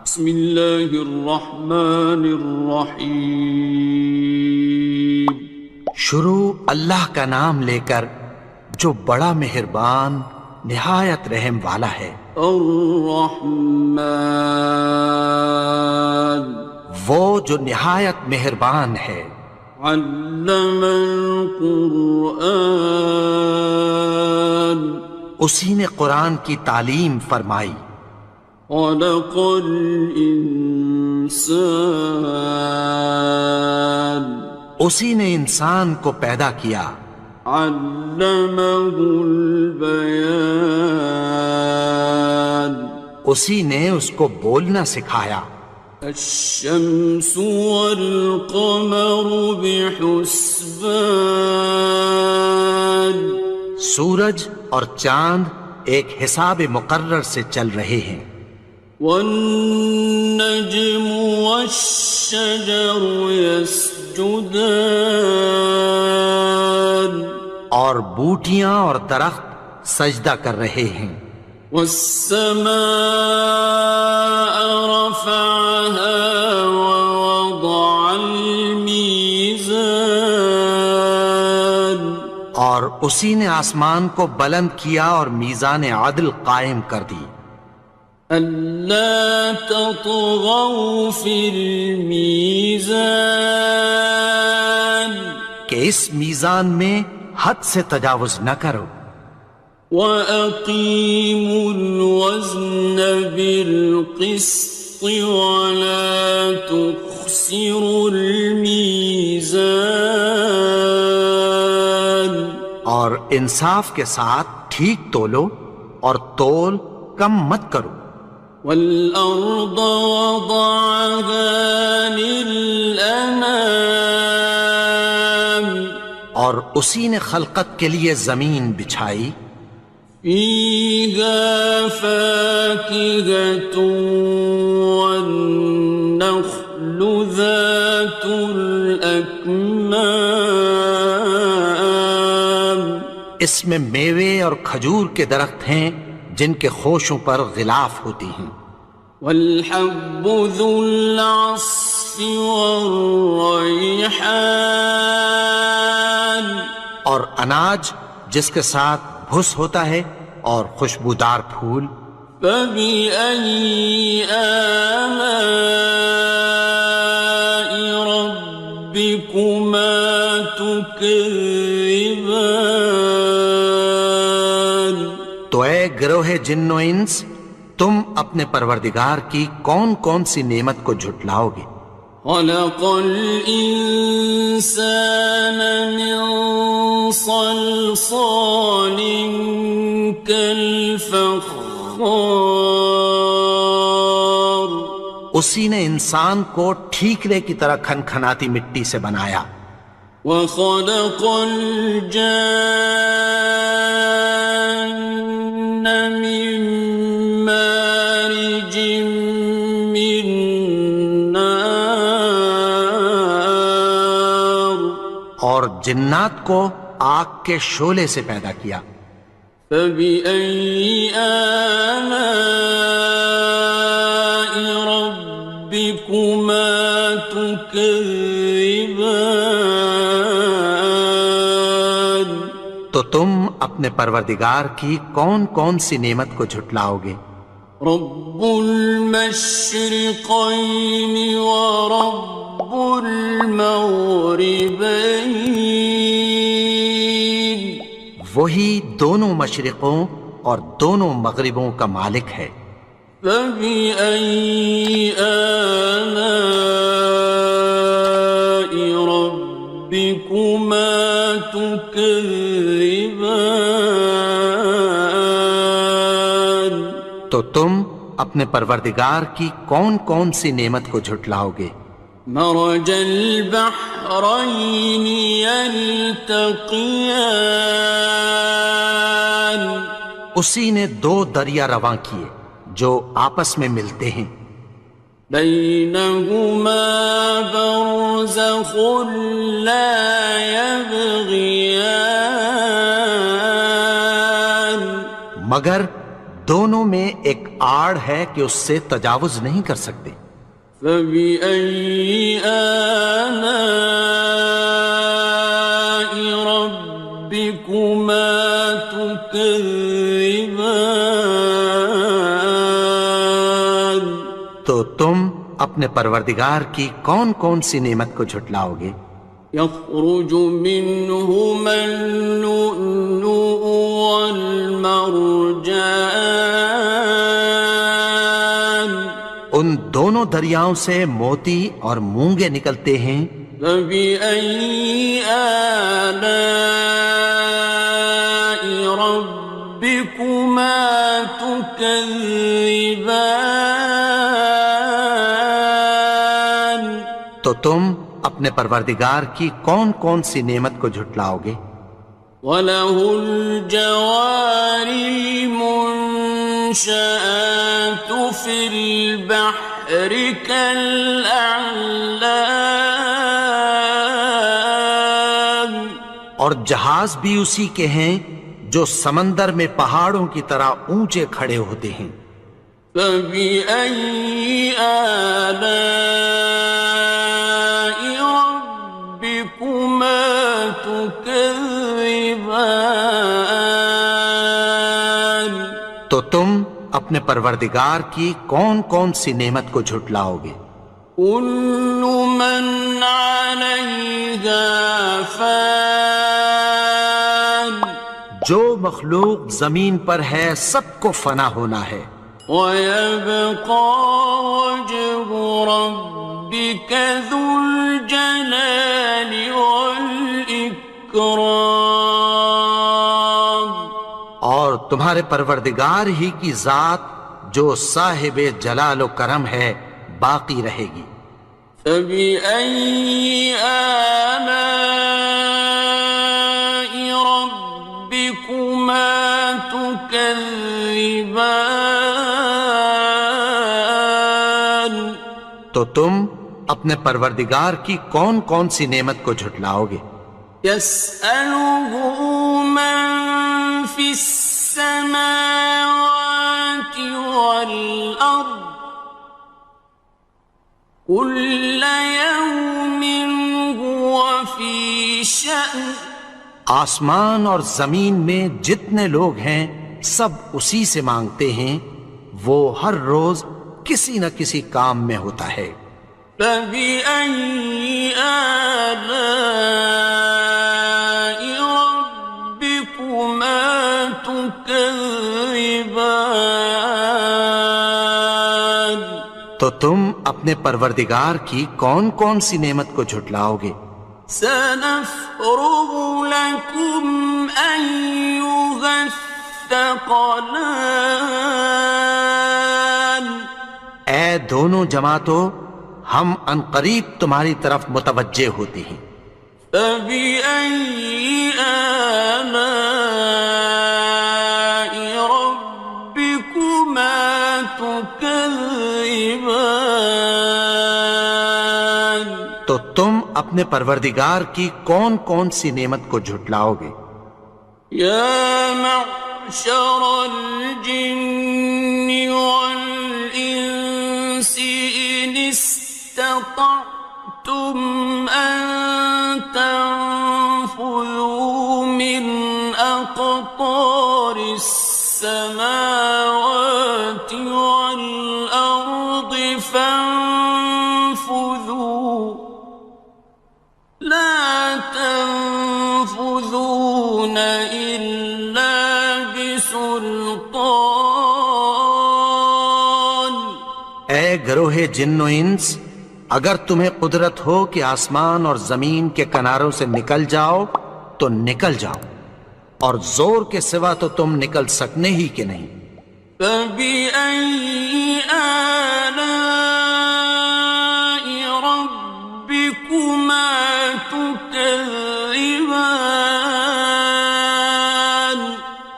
بسم اللہ الرحمن الرحیم۔ شروع اللہ کا نام لے کر جو بڑا مہربان نہایت رحم والا ہے۔ الرحمن، وہ جو نہایت مہربان ہے۔ علم القرآن، اسی نے قرآن کی تعلیم فرمائی۔ خلق الانسان، اسی نے انسان کو پیدا کیا۔ علمہ البیان، اسی نے اس کو بولنا سکھایا۔ الشمس والقمر بحسبان، سورج اور چاند ایک حساب مقرر سے چل رہے ہیں۔ والنجم والشجر يسجدان، اور بوٹیاں اور درخت سجدہ کر رہے ہیں۔ والسماء رفعها ووضع الميزان، اور اسی نے آسمان کو بلند کیا اور میزان عدل قائم کر دی۔ ألا تطغوا في الميزان، کہ اس میزان میں حد سے تجاوز نہ کرو۔ وَأَقِيمُوا الْوَزْنَ بِالْقِسْطِ وَلَا تُخْسِرُوا الْمِيزَانَ، اور انصاف کے ساتھ ٹھیک تولو اور تول کم مت کرو۔ وَالْأَرْضَ وَضَعَهَا لِلْأَنَامِ، اور اسی نے خلقت کے لیے زمین بچھائی۔ فِيهَا فَاكِهَةٌ وَالنَّخْلُ ذَاتُ الْأَكْمَامِ، اس میں میوے اور کھجور کے درخت ہیں جن کے خوشوں پر غلاف ہوتی ہیں۔ وَالْحَبُّ ذُو الْعَصْفِ وَالرَّيْحَانِ، اور اناج جس کے ساتھ بھس ہوتا ہے اور خوشبودار پھول۔ فَبِأَيِّ آلَاءِ رَبِّكُمَا تُكَذِّبَانِ، تو اے گروہ جن و انس، تم اپنے پروردگار کی کون کون سی نعمت کو جھٹلاؤ گے؟ خَلَقَ الْإِنسَانَ مِنْ صَلْصَالٍ كَالْفَخَّارِ، اسی نے انسان کو ٹھیکرے کی طرح کھنکھناتی مٹی سے بنایا۔ وَخَلَقَ الْجَانَّ مِن مَّارِجٍ مِّن نَّارٍ، اور جنات کو آگ کے شعلے سے پیدا کیا۔ فَبِأَيِّ آلَاءِ رَبِّكُمَا تُكَذِّبَانِ، تو تم اپنے پروردگار کی کون کون سی نعمت کو جھٹلاؤ گے؟ رب المشرقین ورب المغربین، وہی دونوں مشرقوں اور دونوں مغربوں کا مالک ہے۔ فَبِأَيِّ آلَاءِ رَبِّكُمَا تُكَذِّبَانِ، تو تم اپنے پروردگار کی کون کون سی نعمت کو جھٹلاؤ گے؟ مرج البحرین یلتقیان، اسی نے دو دریا رواں کیے جو آپس میں ملتے ہیں۔ بینہما برزخ لا یبغیان، مگر دونوں میں ایک آڑ ہے کہ اس سے تجاوز نہیں کر سکتے۔ فبأي آلاء ربكما تكذبان؟ تو تم اپنے پروردگار کی کون کون سی نعمت کو جھٹلاؤ گے؟ يخرج منهما اللؤلؤ والمرجان ان دونوں دریاؤں سے موتی اور مونگے نکلتے ہیں۔ فبأي آلاء ربكما تكذبان؟ تو تم اپنے پروردگار کی کون کون سی نعمت کو جھٹلاؤ گے؟ وَلَهُ الْجَوَارِ الْمُنشَآتُ فِي الْبَحْرِ كَالْأَعْلَامِ، اور جہاز بھی اسی کے ہیں جو سمندر میں پہاڑوں کی طرح اونچے کھڑے ہوتے ہیں۔ فَبِأَيِّ آلَاءِ رَبِّكُمَا تُكَذِّبَانِ؟ تو تم اپنے پروردگار کی کون کون سی نعمت کو جھٹلاؤ گے؟ كُلُّ مَنْ عَلَيْهَا فَانٍ، جو مخلوق زمین پر ہے سب کو فنا ہونا ہے۔ وَيَبْقَى وَجْهُ رَبِّكَ ذُو الْجَلَالِ وَالْإِكْرَامِ، اور تمہارے پروردگار ہی کی ذات جو صاحب جلال و کرم ہے باقی رہے گی۔ فَبِأَيِّ آلَاءِ رَبِّكُمَا تُكَذِّبَانِ؟ تو تم اپنے پروردگار کی کون کون سی نعمت کو جھٹلاؤ گے؟ يَسْأَلُهُ مَن فِي السَّمَاوَاتِ وَالْأَرْضِ كُلَّ يَوْمٍ هُوَ فِي شَأْنٍ، آسمان اور زمین میں جتنے لوگ ہیں سب اسی سے مانگتے ہیں، وہ ہر روز کسی نہ کسی کام میں ہوتا ہے۔ فَبِأَيِّ آلَاءِ رَبِّكُمَا تُكَذِّبَانِ؟ تو تم اپنے پروردگار کی کون کون سی نعمت کو جھٹلاؤ گے؟ سَنَفْرُغُ لَكُمْ أَيُّهَ الثَّقَلَانِ، اے دونوں جماعتوں، ہم عنقریب تمہاری طرف متوجہ ہوتے ہیں۔ فَبِأَيِّ آلَاءِ رَبِّكُمَا تُكَذِّبَانِ؟ تو تم اپنے پروردگار کی کون کون سی نعمت کو جھٹلاؤ گے؟ يَا مَعْشَرَ الْجِنِّ وَالْإِنسِ إِنِ اسْتَطَعْتُمْ أَن تَنفُذُوا مِنْ أَقْطَارِ السَّمَاوَاتِ وَالْأَرْضِ فَانفُذُوا لَا تَنفُذُونَ إِلَّا بِسُلْطَانٍ۔ اے گروہ جن و انس، اگر تمہیں قدرت ہو کہ آسمان اور زمین کے کناروں سے نکل جاؤ تو نکل جاؤ، اور زور کے سوا تو تم نکل سکنے ہی کہ نہیں۔ فَبِأَيِّ آلَاءِ رَبِّكُمَا تُكَذِّبَانِ؟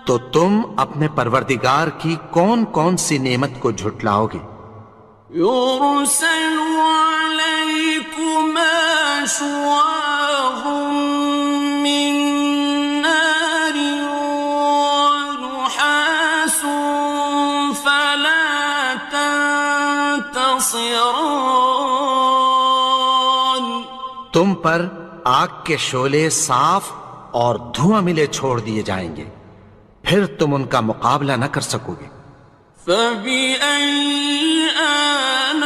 تو تم اپنے پروردگار کی کون کون سی نعمت کو جھٹلاؤ گے؟ يُرْسَلُ عَلَيْكُمَا شُوَاظٌ مِّن نَّارٍ وَنُحَاسٌ فَلَا خاسران. تم پر آگ کے شعلے صاف اور دھواں ملے چھوڑ دیے جائیں گے، پھر تم ان کا مقابلہ نہ کر سکو گے۔ فَبِأَيِّ آلَاءِ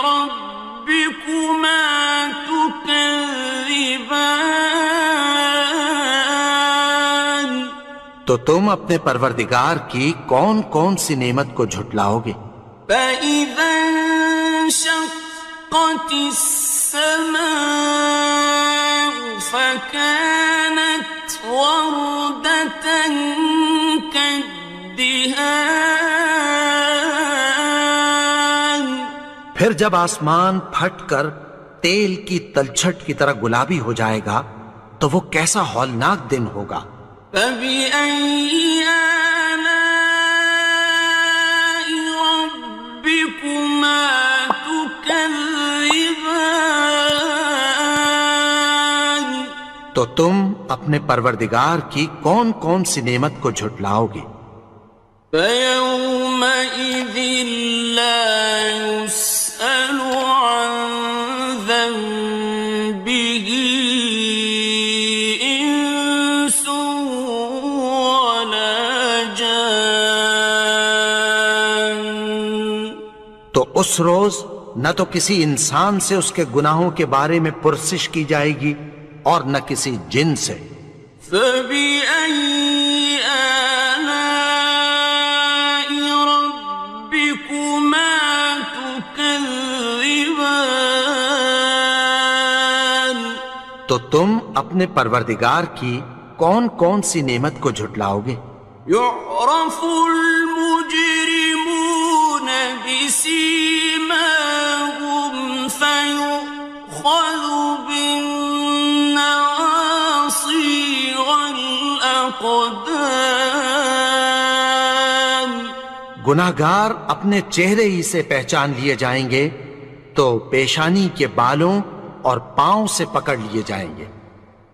رَبِّكُمَا تُكَذِّبَانِ؟ تو تم اپنے پروردگار کی کون کون سی نعمت کو جھٹلاؤ گے؟ فَإِذَا انشَقَّتِ السَّمَاءُ فَكَانَتْ وَرْدَةً كَالدِّهَانِ. پھر جب آسمان پھٹ کر تیل کی تلچھٹ کی طرح گلابی ہو جائے گا تو وہ کیسا ہولناک دن ہوگا۔ فَبِأَيِّ آلَاءِ رَبِّكُمَا تُكَذِّبَانِ؟ تو تم اپنے پروردگار کی کون کون سی نعمت کو جھٹلاؤ گے؟ فَيَوْمَئِذٍ لَا يُسْأَلُ عَنْ ذَنبِهِ إِنسٌ وَلَا جَانٌ. تو اس روز نہ تو کسی انسان سے اس کے گناہوں کے بارے میں پرسش کی جائے گی اور نہ کسی جن سے۔ فَبِأَيِّ آلَاءِ رَبِّكُمَا تُكَذِّبَانِ؟ تو تم اپنے پروردگار کی کون کون سی نعمت کو جھٹلاؤ گے؟ يُعْرَفُ الْمُجْرِمُونَ بِسِيمَاهُمْ فَيُؤْخَذُ بِالنَّوَاصِي وَالْأَقْدَامِ. گناہگار اپنے چہرے ہی سے پہچان لیے جائیں گے تو پیشانی کے بالوں اور پاؤں سے پکڑ لیے جائیں گے۔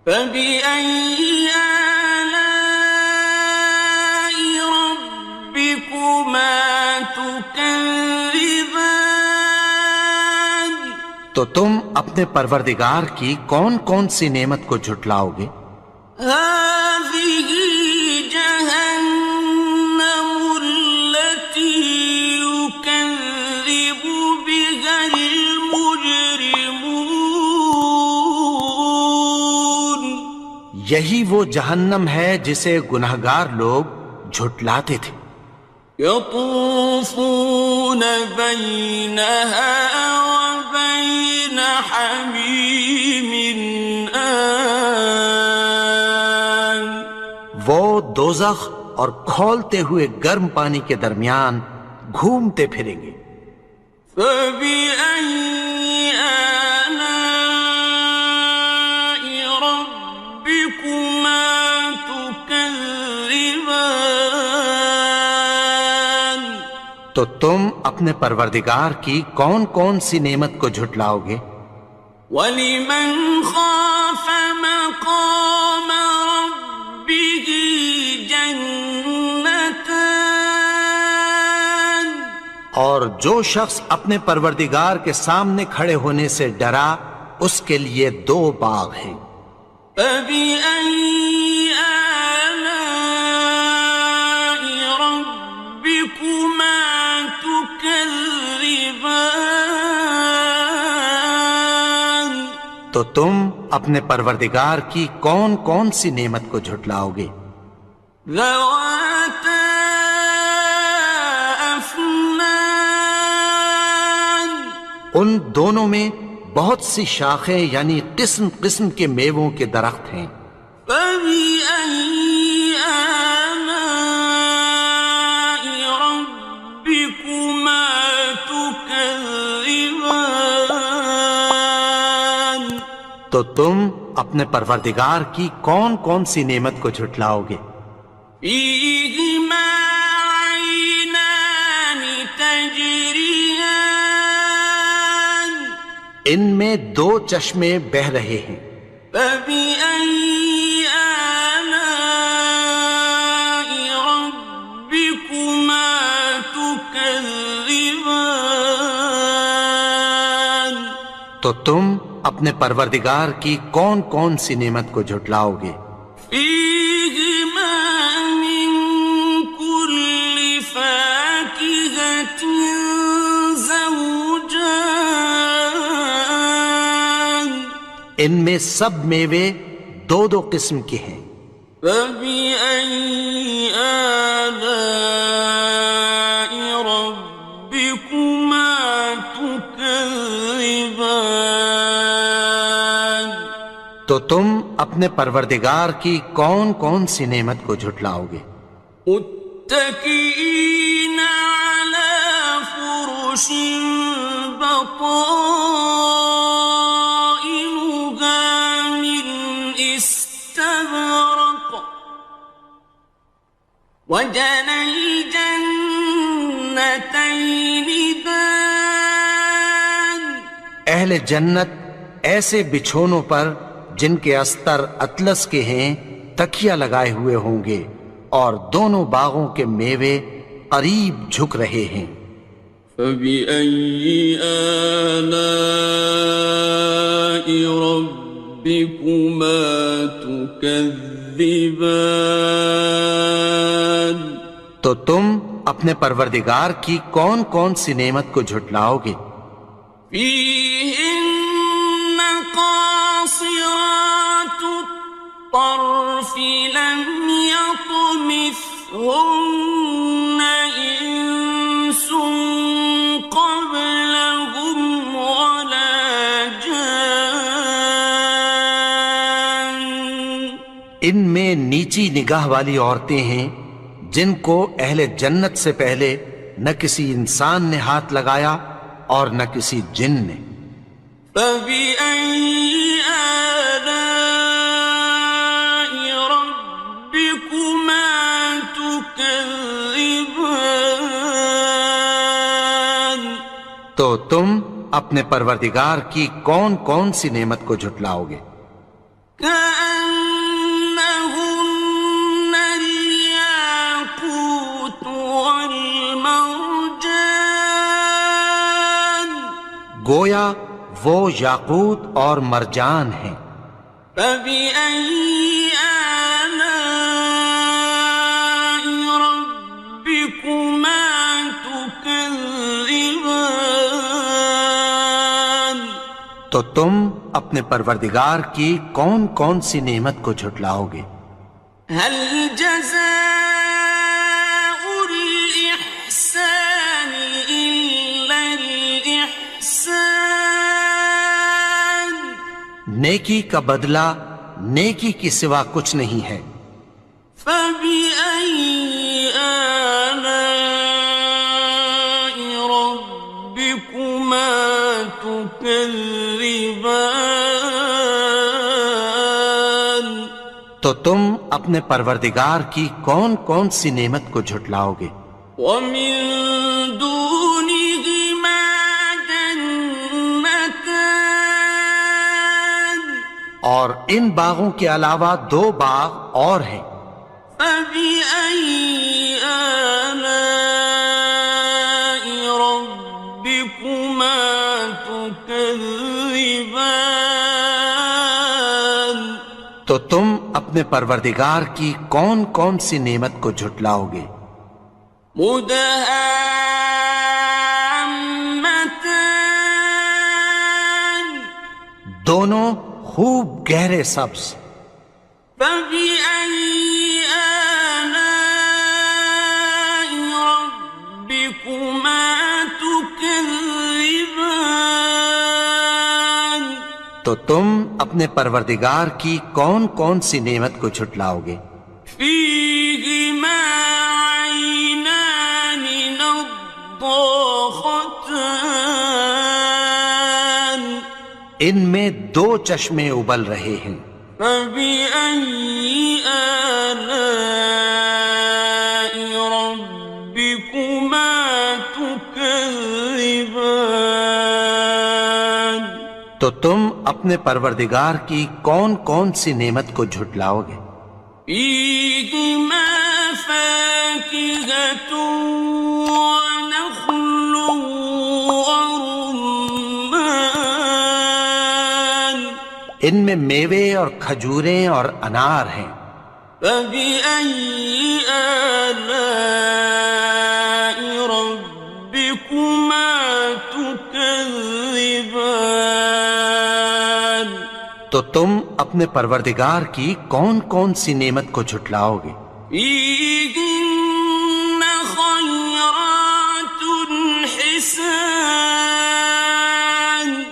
فَبِأَيِّ آلَاءِ رَبِّكُمَا تُكَذِّبَانِ؟ تو تم اپنے پروردگار کی کون کون سی نعمت کو جھٹلاؤ گے؟ هَٰذِهِ جَهَنَّمُ الَّتِي يُكَذِّبُ بِهَا الْمُجْرِمُونَ. یہی وہ جہنم ہے جسے گناہگار لوگ جھٹلاتے تھے۔ يَطُوفُونَ بَيْنَهَا وَبَيْنَ حَمِيمٍ آنٍ. وہ دوزخ اور کھولتے ہوئے گرم پانی کے درمیان گھومتے پھریں گے۔ فَبِأَيِّ آلَاءِ رَبِّكُمَا تُكَذِّبَانِ؟ تو تم اپنے پروردگار کی کون کون سی نعمت کو جھٹلاؤ گے؟ وَلِمَنْ خَافَ مَقَامَ رَبِّهِ جَنَّتَانِ. اور جو شخص اپنے پروردگار کے سامنے کھڑے ہونے سے ڈرا اس کے لیے دو باغ ہیں۔ فَبِأَيِّ آلَاءِ رَبِّكُمَا تُكَذِّبَانِ؟ تو تم اپنے پروردگار کی کون کون سی نعمت کو جھٹلاؤ گے؟ ذَوَاتَا أَفْنَانٍ. ان دونوں میں بہت سی شاخیں یعنی قسم قسم کے میووں کے درخت ہیں۔ فَبِأَيِّ آلَاءِ رَبِّكُمَا تُكَذِّبَانِ؟ تو تم اپنے پروردگار کی کون کون سی نعمت کو جھٹلاؤ گے؟ فِيهِمَا عَيْنَانِ تَجْرِيَانِ. ان میں دو چشمے بہہ رہے ہیں۔ فَبِأَيِّ آلَاءِ رَبِّكُمَا تُكَذِّبَانِ؟ تكذبان تو تم اپنے پروردگار کی کون کون سی نعمت کو جھٹلاؤ گے؟ فيهما من كل فاكهة زوجان ان میں سب میوے دو دو قسم کے ہیں، فبأي آلاء ربكما تكذبان تو تم اپنے پروردگار کی کون کون سی نعمت کو جھٹلاؤ گے؟ متكئين على فرش بطائنها من استبرق وجنى الجنتين دان اہل جنت ایسے بچھونوں پر جن کے استر اطلس کے ہیں تکیہ لگائے ہوئے ہوں گے، اور دونوں باغوں کے میوے قریب جھک رہے ہیں۔ فبأي آلاء ربكما تكذبان تو تم اپنے پروردگار کی کون کون سی نعمت کو جھٹلاؤ گے؟ فيهن قاصرات الطرف لم يطمثهن إنس قبلهم ولا جان ان میں نیچی نگاہ والی عورتیں ہیں جن کو اہل جنت سے پہلے نہ کسی انسان نے ہاتھ لگایا اور نہ کسی جن نے۔ فبأي آلاء ربكما تكذبان تو تم اپنے پروردگار کی کون کون سی نعمت کو جھٹلاؤ گے؟ كأنهن الياقوت والمرجان گویا وہ یاقوت اور مرجان ہیں۔ فبأي آلاء ربكما تكذبان تو تم اپنے پروردگار کی کون کون سی نعمت کو جھٹلاؤ گے؟ هل جزاء الإحسان إلا الإحسان نیکی کا بدلہ نیکی کی سوا کچھ نہیں ہے۔ فبأي آلاء ربكما تكذبان تو تم اپنے پروردگار کی کون کون سی نعمت کو جھٹلاؤ گے؟ ومن دونهما جنتان اور ان باغوں کے علاوہ دو باغ اور ہیں۔ فبأي آلاء ربكما تكذبان تو تم اپنے پروردگار کی کون کون سی نعمت کو جھٹلاؤ گے؟ مدهامتان دونوں خوب گہرے سبز۔ فبأي آلاء ربكما تكذبان تو تم اپنے پروردگار کی کون کون سی نعمت کو جھٹلاؤ گے؟ فيهما عينان نضاختان ان میں دو چشمے ابل رہے ہیں۔ فبأي آلاء ربكما تكذبان تو تم اپنے پروردگار کی کون کون سی نعمت کو جھٹلاؤ گے؟ فيهما فاكهة ونخل ان میں میوے اور کھجوریں اور انار ہیں۔ فبأي آلاء ربكما تكذبان؟ تو تم اپنے پروردگار کی کون کون سی نعمت کو جھٹلاؤ گے؟ فيهن خيرات حسان،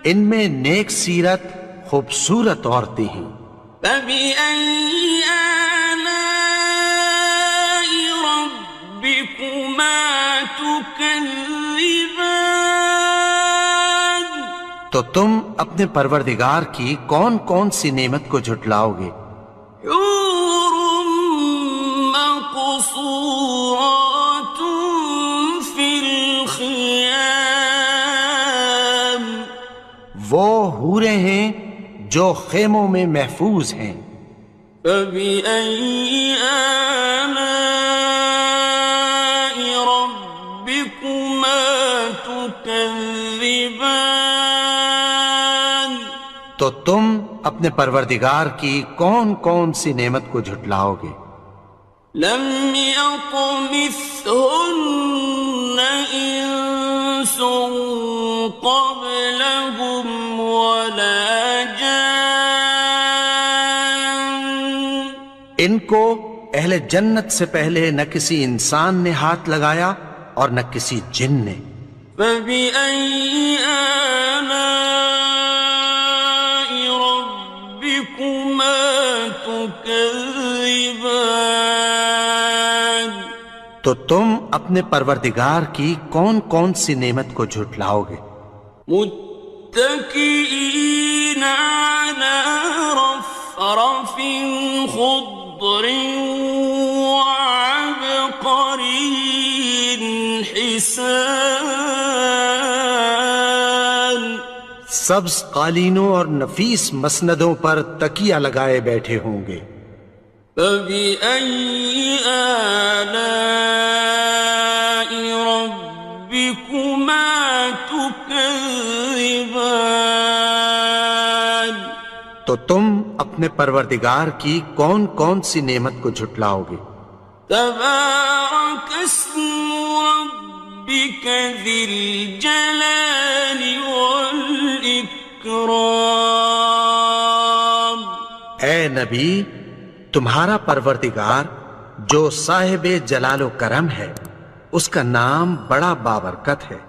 ان میں نیک سیرت خوبصورت عورتیں ہیں۔ فبأي آلاء ربكما تكذبان؟ تو تم اپنے پروردگار کی کون کون سی نعمت کو جھٹلاؤ گے؟ حور مقصورات في الخيام، وہ حوریں ہیں جو خیموں میں محفوظ ہیں۔ فبأي آلاء ربكما تكذبان؟ تو تم اپنے پروردگار کی کون کون سی نعمت کو جھٹلاؤ گے؟ لم يطمثهن إنس قبلهم ولا جان، ان کو اہل جنت سے پہلے نہ کسی انسان نے ہاتھ لگایا اور نہ کسی جن نے۔ فبأي آلاء ربكما تكذبان؟ تو تم اپنے پروردگار کی کون کون سی نعمت کو جھٹلاؤ گے؟ متكئين على رفرف خضر وعبقري حسان، سبز قالینوں اور نفیس مسندوں پر تکیہ لگائے بیٹھے ہوں گے۔ فبأي آلاء ربكما تكذبان؟ تو تم اپنے پروردگار کی کون کون سی نعمت کو جھٹلاؤ گے؟ تبارك اسم ربك ذي الجلال والإكرام۔ اے نبی، تمہارا پروردگار جو صاحب جلال و کرم ہے، اس کا نام بڑا بابرکت ہے۔